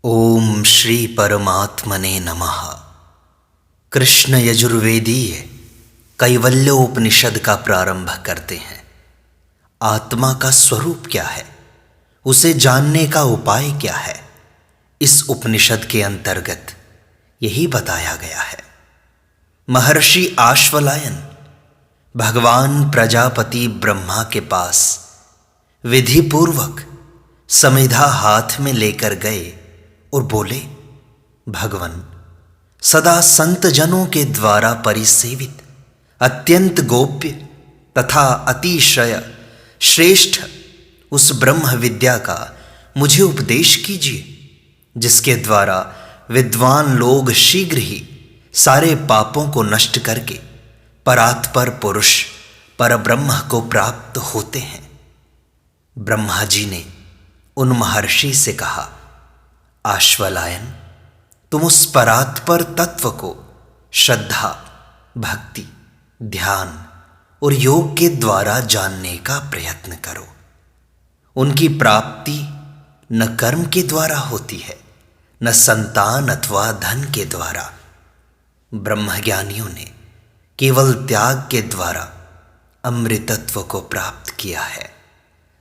ओम श्री परमात्मने नमः। कृष्ण यजुर्वेदीय कैवल्योपनिषद का प्रारंभ करते हैं। आत्मा का स्वरूप क्या है, उसे जानने का उपाय क्या है, इस उपनिषद के अंतर्गत यही बताया गया है। महर्षि आश्वलायन भगवान प्रजापति ब्रह्मा के पास विधिपूर्वक समिधा हाथ में लेकर गए और बोले, भगवन, सदा संत जनों के द्वारा परिसेवित अत्यंत गोप्य तथा अतिशय श्रेष्ठ उस ब्रह्म विद्या का मुझे उपदेश कीजिए, जिसके द्वारा विद्वान लोग शीघ्र ही सारे पापों को नष्ट करके परात्पर पुरुष परब्रह्म को प्राप्त होते हैं। ब्रह्मा जी ने उन महर्षि से कहा, आश्वलायन, तुम उस परात्पर तत्व को श्रद्धा, भक्ति, ध्यान और योग के द्वारा जानने का प्रयत्न करो। उनकी प्राप्ति न कर्म के द्वारा होती है, न संतान अथवा धन के द्वारा। ब्रह्मज्ञानियों ने केवल त्याग के द्वारा अमृतत्व को प्राप्त किया है।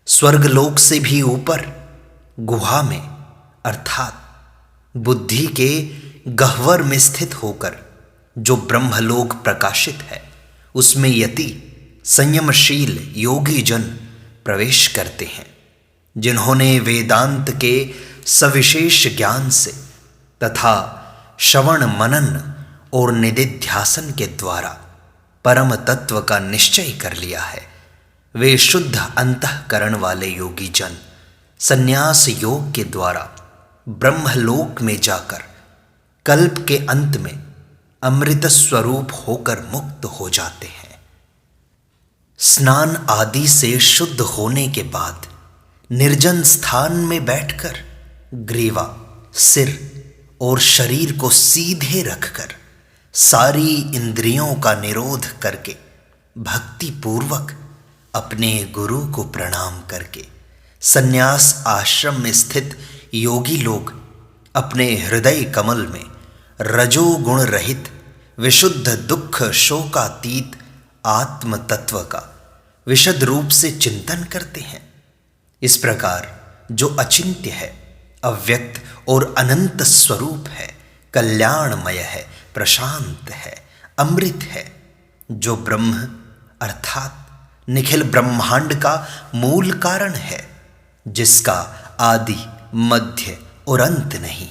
स्वर्गलोक से भी ऊपर गुहा में अर्थात बुद्धि के गह्वर में स्थित होकर जो ब्रह्मलोक प्रकाशित है, उसमें यति संयमशील योगी जन प्रवेश करते हैं, जिन्होंने वेदांत के सविशेष ज्ञान से तथा श्रवण मनन और निदिध्यासन के द्वारा परम तत्व का निश्चय कर लिया है। वे शुद्ध अंतःकरण वाले योगी जन संन्यास योग के द्वारा ब्रह्मलोक में जाकर कल्प के अंत में अमृत स्वरूप होकर मुक्त हो जाते हैं। स्नान आदि से शुद्ध होने के बाद निर्जन स्थान में बैठकर ग्रीवा, सिर और शरीर को सीधे रखकर सारी इंद्रियों का निरोध करके भक्ति पूर्वक अपने गुरु को प्रणाम करके संन्यास आश्रम में स्थित योगी लोग अपने हृदय कमल में रजोगुण रहित विशुद्ध दुख शोकातीत आत्म तत्व का विशद रूप से चिंतन करते हैं। इस प्रकार जो अचिंत्य है, अव्यक्त और अनंत स्वरूप है, कल्याणमय है, प्रशांत है, अमृत है, जो ब्रह्म अर्थात निखिल ब्रह्मांड का मूल कारण है, जिसका आदि मध्य और अंत नहीं,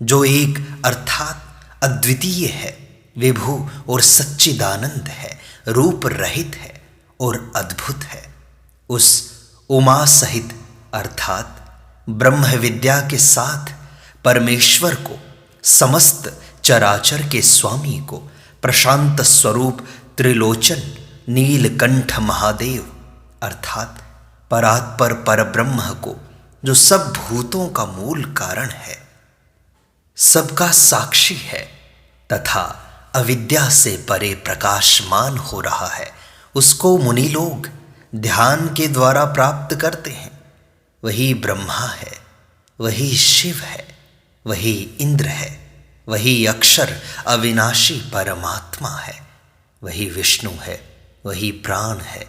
जो एक अर्थात अद्वितीय है, विभु और सच्चिदानंद है, रूप रहित है और अद्भुत है, उस उमा सहित अर्थात ब्रह्म विद्या के साथ परमेश्वर को, समस्त चराचर के स्वामी को, प्रशांत स्वरूप त्रिलोचन नीलकंठ महादेव अर्थात परात्पर परब्रह्म को, जो सब भूतों का मूल कारण है, सबका साक्षी है तथा अविद्या से परे प्रकाशमान हो रहा है, उसको मुनि लोग ध्यान के द्वारा प्राप्त करते हैं। वही ब्रह्मा है, वही शिव है, वही इंद्र है, वही अक्षर अविनाशी परमात्मा है, वही विष्णु है, वही प्राण है,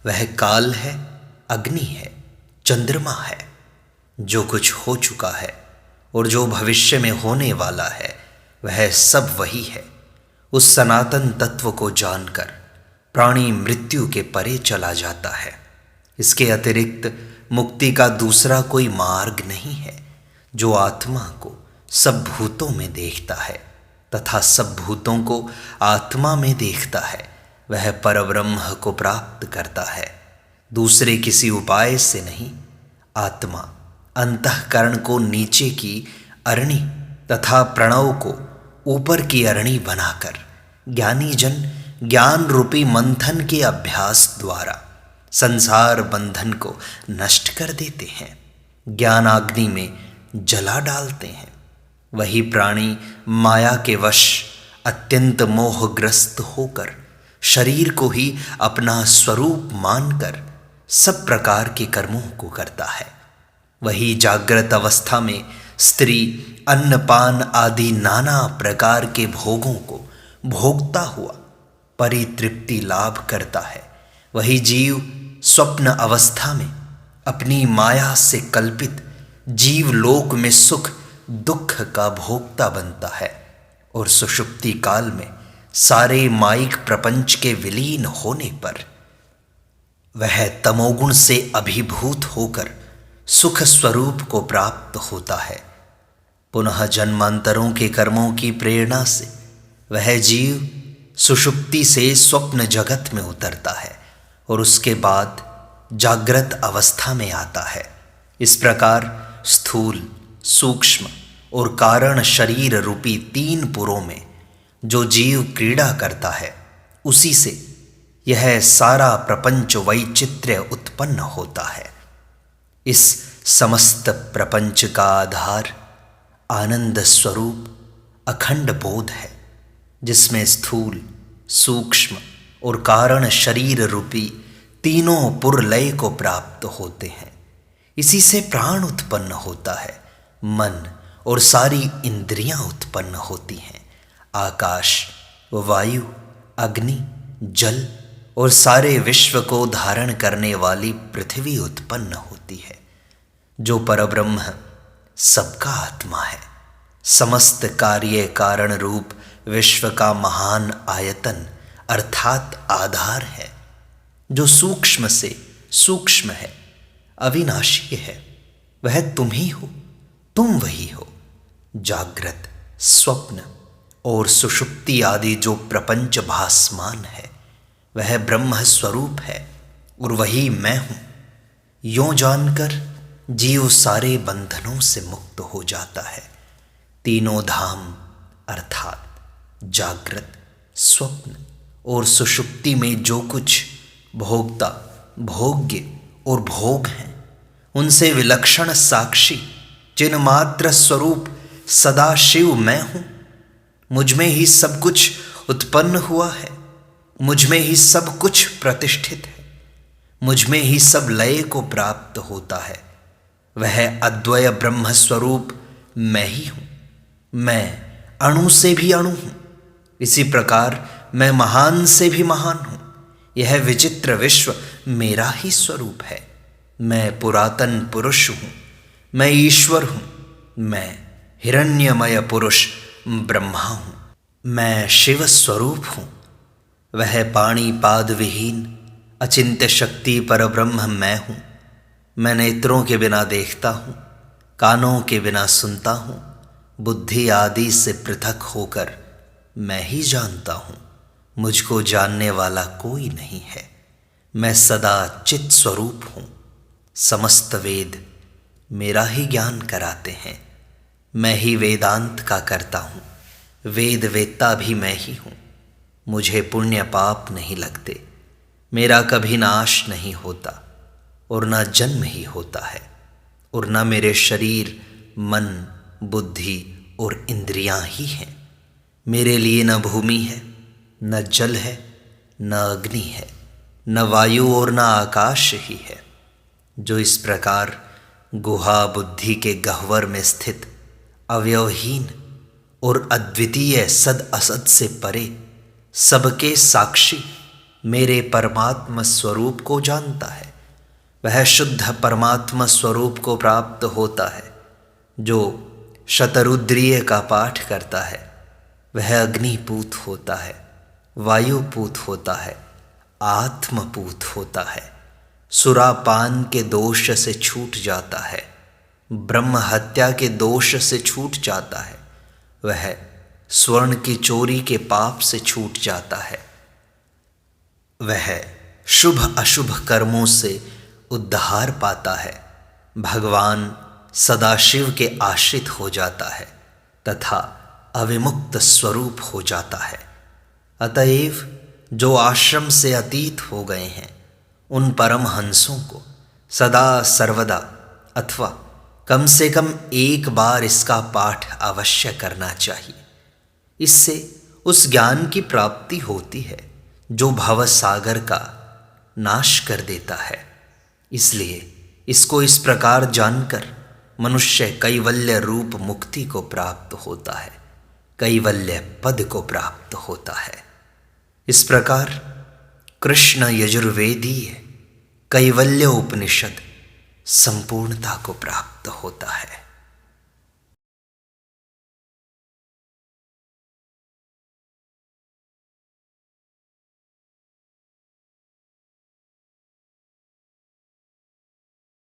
वह काल है, अग्नि है, चंद्रमा है। जो कुछ हो चुका है और जो भविष्य में होने वाला है, वह सब वही है। उस सनातन तत्व को जानकर प्राणी मृत्यु के परे चला जाता है। इसके अतिरिक्त मुक्ति का दूसरा कोई मार्ग नहीं है। जो आत्मा को सब भूतों में देखता है तथा सब भूतों को आत्मा में देखता है, वह परब्रह्म को प्राप्त करता है, दूसरे किसी उपाय से नहीं। आत्मा अंतःकरण को नीचे की अरणी तथा प्रणव को ऊपर की अरणी बनाकर ज्ञानी जन ज्ञान रूपी मंथन के अभ्यास द्वारा संसार बंधन को नष्ट कर देते हैं, ज्ञानाग्नि में जला डालते हैं। वही प्राणी माया के वश अत्यंत मोहग्रस्त होकर शरीर को ही अपना स्वरूप मानकर सब प्रकार के कर्मों को करता है। वही जागृत अवस्था में स्त्री अन्नपान आदि नाना प्रकार के भोगों को भोगता हुआ परितृप्ति लाभ करता है, वही जीव स्वप्न अवस्था में अपनी माया से कल्पित जीव लोक में सुख दुख का भोक्ता बनता है और सुषुप्ति काल में सारे माइक प्रपंच के विलीन होने पर वह तमोगुण से अभिभूत होकर सुख स्वरूप को प्राप्त होता है। पुनः जन्मांतरों के कर्मों की प्रेरणा से वह जीव सुषुप्ति से स्वप्न जगत में उतरता है और उसके बाद जागृत अवस्था में आता है। इस प्रकार स्थूल, सूक्ष्म और कारण शरीर रूपी तीन पुरों में जो जीव क्रीड़ा करता है, उसी से यह सारा प्रपंच वैचित्र्य उत्पन्न होता है। इस समस्त प्रपंच का आधार आनंद स्वरूप अखंड बोध है, जिसमें स्थूल, सूक्ष्म और कारण शरीर रूपी तीनों पुरलय को प्राप्त होते हैं। इसी से प्राण उत्पन्न होता है, मन और सारी इंद्रियां उत्पन्न होती हैं। आकाश, वायु, अग्नि, जल और सारे विश्व को धारण करने वाली पृथ्वी उत्पन्न होती है। जो परब्रह्म सबका आत्मा है, समस्त कार्य कारण रूप विश्व का महान आयतन अर्थात आधार है, जो सूक्ष्म से सूक्ष्म है, अविनाशी है, वह तुम ही हो, तुम वही हो। जागृत, स्वप्न और सुषुप्ति आदि जो प्रपंच भासमान है, वह ब्रह्म स्वरूप है और वही मैं हूं। यों जानकर जीव सारे बंधनों से मुक्त हो जाता है। तीनों धाम अर्थात जागृत, स्वप्न और सुषुप्ति में जो कुछ भोक्ता, भोग्य और भोग हैं, उनसे विलक्षण साक्षी चिन्मात्र स्वरूप सदाशिव मैं हूं। मुझ में ही सब कुछ उत्पन्न हुआ है, मुझ में ही सब कुछ प्रतिष्ठित है, मुझ में ही सब लय को प्राप्त होता है। वह अद्वय ब्रह्म स्वरूप मैं ही हूं। मैं अणु से भी अणु हूं, इसी प्रकार मैं महान से भी महान हूं। यह विचित्र विश्व मेरा ही स्वरूप है। मैं पुरातन पुरुष हूं, मैं ईश्वर हूं, मैं हिरण्यमय पुरुष ब्रह्मा हूं, मैं शिव स्वरूप हूं। वह पाणी पाद विहीन अचिंत्य शक्ति पर ब्रह्म मैं हूं। मैं नेत्रों के बिना देखता हूं, कानों के बिना सुनता हूं, बुद्धि आदि से पृथक होकर मैं ही जानता हूं। मुझको जानने वाला कोई नहीं है। मैं सदा चित स्वरूप हूं। समस्त वेद मेरा ही ज्ञान कराते हैं। मैं ही वेदांत का करता हूं। वेद वेत्ता भी मैं ही हूं। मुझे पुण्य पाप नहीं लगते। मेरा कभी नाश नहीं होता और ना जन्म ही होता है, और ना मेरे शरीर, मन, बुद्धि और इंद्रियां ही हैं। मेरे लिए न भूमि है, न जल है, न अग्नि है, न वायु और न आकाश ही है। जो इस प्रकार गुहा बुद्धि के गह्वर में स्थित अवयवहीन और अद्वितीय सद असद से परे सबके साक्षी मेरे परमात्म स्वरूप को जानता है, वह शुद्ध परमात्म स्वरूप को प्राप्त होता है। जो शतरुद्रीय का पाठ करता है, वह अग्निपूत होता है, वायुपूत होता है, आत्मपूत होता है। सुरापान के दोष से छूट जाता है, ब्रह्म हत्या के दोष से छूट जाता है, वह स्वर्ण की चोरी के पाप से छूट जाता है, वह शुभ अशुभ कर्मों से उद्धार पाता है, भगवान सदाशिव के आश्रित हो जाता है तथा अविमुक्त स्वरूप हो जाता है। अतएव जो आश्रम से अतीत हो गए हैं, उन परम हंसों को सदा सर्वदा अथवा कम से कम एक बार इसका पाठ अवश्य करना चाहिए। इससे उस ज्ञान की प्राप्ति होती है जो भव सागर का नाश कर देता है। इसलिए इसको इस प्रकार जानकर मनुष्य कैवल्य रूप मुक्ति को प्राप्त होता है, कैवल्य पद को प्राप्त होता है। इस प्रकार कृष्ण यजुर्वेदीय कैवल्य उपनिषद संपूर्णता को प्राप्त होता है।